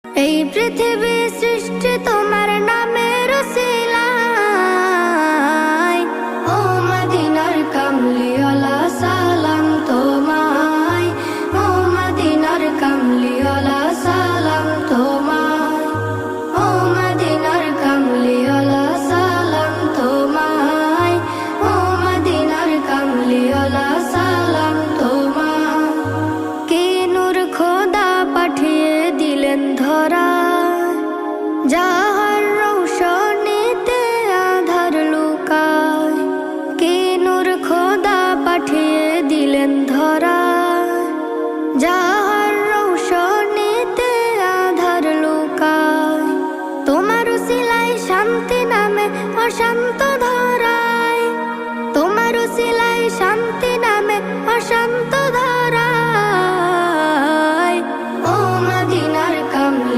এই পৃথিবী সৃষ্টি তোমার নামের উসিলায়। ও মদিনার কামলিওয়ালা সালাম তোমায়, ও মদিনার কামলিওয়ালা সালাম তোমায়, ও মদিনার কামলিওয়ালা সালাম তোমায়, ও মদিনার কামলিওয়ালা সালাম তোমায়। কে নূর খোদা পাঠিয়ে দিলেন ধরায়, যাহার রৌশনীতে আধার লুকায়। কে নূর খোদা পাঠিয়ে দিলেন ধরায়, যাহার রৌশনীতে আধার লুকায়। তোমার উসিলায় শান্তি নামে অশান্ত